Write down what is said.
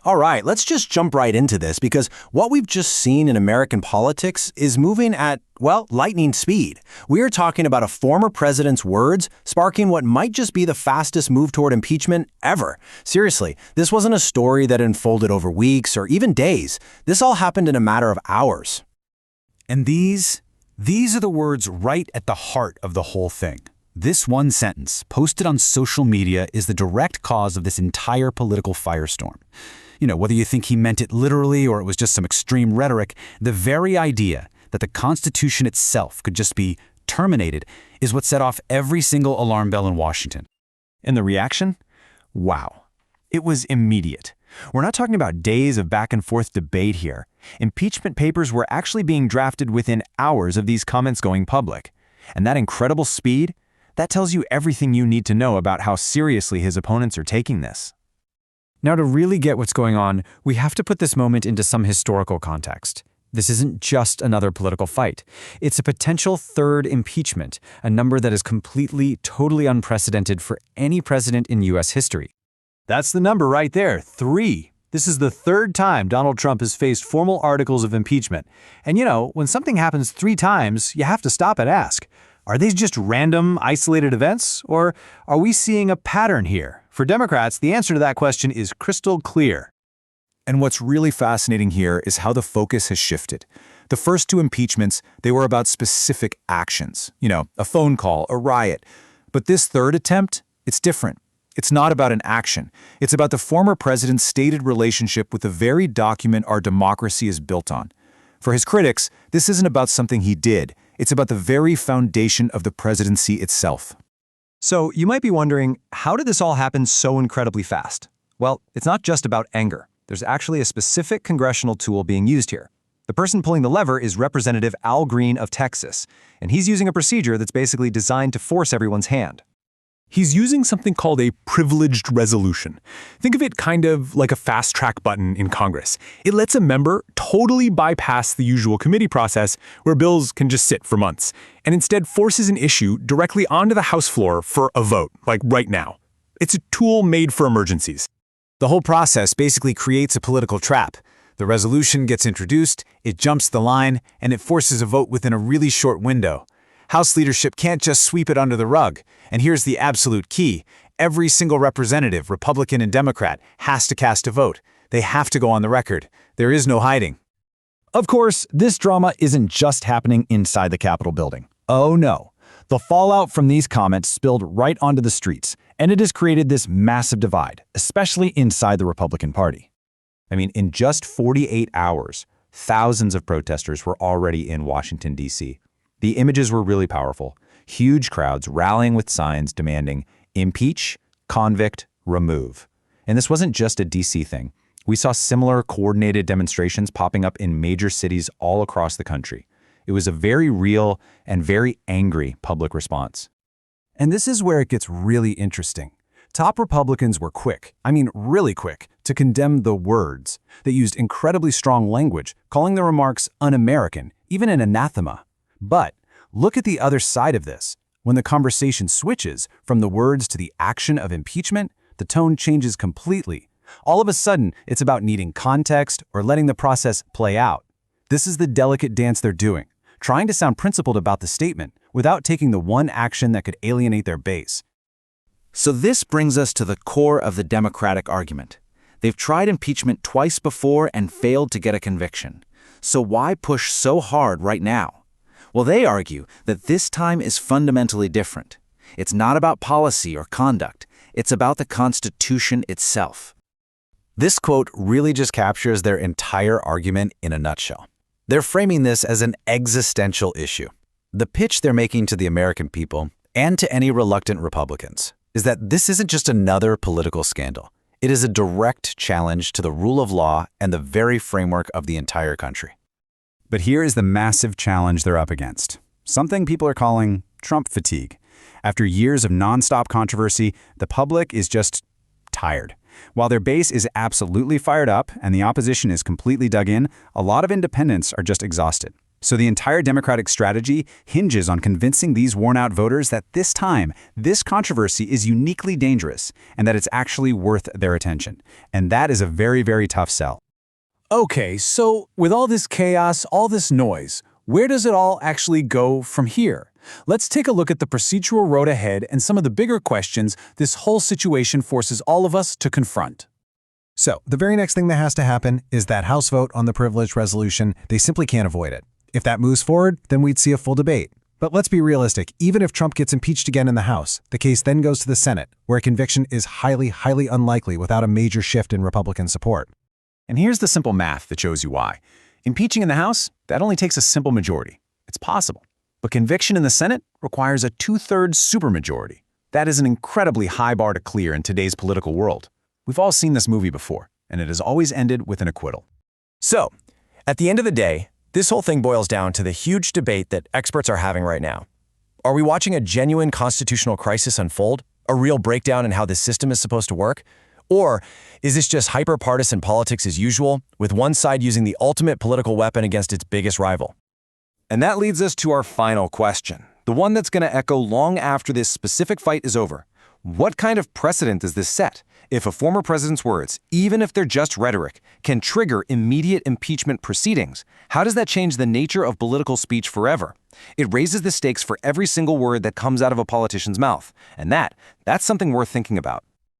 All right, let's just jump right into this because what we've just seen in American politics is moving at, well, lightning speed. We are talking about a former president's words sparking what might just be the fastest move toward impeachment ever. Seriously, this wasn't a story that unfolded over weeks or even days. This all happened in a matter of hours. And these are the words right at the heart of the whole thing. This one sentence, posted on social media, is the direct cause of this entire political firestorm. Whether you think he meant it literally or it was just some extreme rhetoric, the very idea that the Constitution itself could just be terminated is what set off every single alarm bell in Washington. And the reaction? Wow. It was immediate. We're not talking about days of back and forth debate here. Impeachment papers were actually being drafted within hours of these comments going public. And that incredible speed, that tells you everything you need to know about how seriously his opponents are taking this. Now, to really get what's going on, we have to put this moment into some historical context. This isn't just another political fight. It's a potential third impeachment, a number that is completely, totally unprecedented for any president in U.S. history. That's the number right there, 3. This is the third time Donald Trump has faced formal articles of impeachment. And when something happens 3 times, you have to stop and ask, are these just random, isolated events, or are we seeing a pattern here? For Democrats, the answer to that question is crystal clear. And what's really fascinating here is how the focus has shifted. The first 2 impeachments, they were about specific actions, a phone call, a riot. But this third attempt, it's different. It's not about an action. It's about the former president's stated relationship with the very document our democracy is built on. For his critics, this isn't about something he did. It's about the very foundation of the presidency itself. So you might be wondering, how did this all happen so incredibly fast? Well, it's not just about anger. There's actually a specific congressional tool being used here. The person pulling the lever is Representative Al Green of Texas, and he's using a procedure that's basically designed to force everyone's hand. He's using something called a privileged resolution. Think of it kind of like a fast-track button in Congress. It lets a member totally bypass the usual committee process where bills can just sit for months, and instead forces an issue directly onto the House floor for a vote, like right now. It's a tool made for emergencies. The whole process basically creates a political trap. The resolution gets introduced, it jumps the line, and it forces a vote within a really short window. House leadership can't just sweep it under the rug. And here's the absolute key. Every single representative, Republican and Democrat, has to cast a vote. They have to go on the record. There is no hiding. Of course, this drama isn't just happening inside the Capitol building. Oh no. The fallout from these comments spilled right onto the streets, and it has created this massive divide, especially inside the Republican Party. In just 48 hours, thousands of protesters were already in Washington, D.C. The images were really powerful. Huge crowds rallying with signs demanding impeach, convict, remove. And this wasn't just a D.C. thing. We saw similar coordinated demonstrations popping up in major cities all across the country. It was a very real and very angry public response. And this is where it gets really interesting. Top Republicans were quick, really quick, to condemn the words. They used incredibly strong language, calling the remarks un-American, even an anathema. But look at the other side of this. When the conversation switches from the words to the action of impeachment, the tone changes completely. All of a sudden, it's about needing context or letting the process play out. This is the delicate dance they're doing, trying to sound principled about the statement without taking the one action that could alienate their base. So this brings us to the core of the Democratic argument. They've tried impeachment twice before and failed to get a conviction. So why push so hard right now? Well, they argue that this time is fundamentally different. It's not about policy or conduct. It's about the Constitution itself. This quote really just captures their entire argument in a nutshell. They're framing this as an existential issue. The pitch they're making to the American people, and to any reluctant Republicans, is that this isn't just another political scandal. It is a direct challenge to the rule of law and the very framework of the entire country. But here is the massive challenge they're up against. Something people are calling Trump fatigue. After years of nonstop controversy, the public is just tired. While their base is absolutely fired up and the opposition is completely dug in, a lot of independents are just exhausted. So the entire Democratic strategy hinges on convincing these worn-out voters that this time, this controversy is uniquely dangerous and that it's actually worth their attention. And that is a very, very tough sell. Okay, so with all this chaos, all this noise, where does it all actually go from here? Let's take a look at the procedural road ahead and some of the bigger questions this whole situation forces all of us to confront. So, the very next thing that has to happen is that House vote on the privilege resolution. They simply can't avoid it. If that moves forward, then we'd see a full debate. But let's be realistic. Even if Trump gets impeached again in the House, the case then goes to the Senate, where a conviction is highly, highly unlikely without a major shift in Republican support. And here's the simple math that shows you why. Impeaching in the House, that only takes a simple majority. It's possible. But conviction in the Senate requires a 2/3 supermajority. That is an incredibly high bar to clear in today's political world. We've all seen this movie before, and it has always ended with an acquittal. So, at the end of the day, this whole thing boils down to the huge debate that experts are having right now. Are we watching a genuine constitutional crisis unfold? A real breakdown in how this system is supposed to work? Or is this just hyper-partisan politics as usual, with one side using the ultimate political weapon against its biggest rival? And that leads us to our final question, the one that's going to echo long after this specific fight is over. What kind of precedent does this set? If a former president's words, even if they're just rhetoric, can trigger immediate impeachment proceedings, how does that change the nature of political speech forever? It raises the stakes for every single word that comes out of a politician's mouth. And that's something worth thinking about.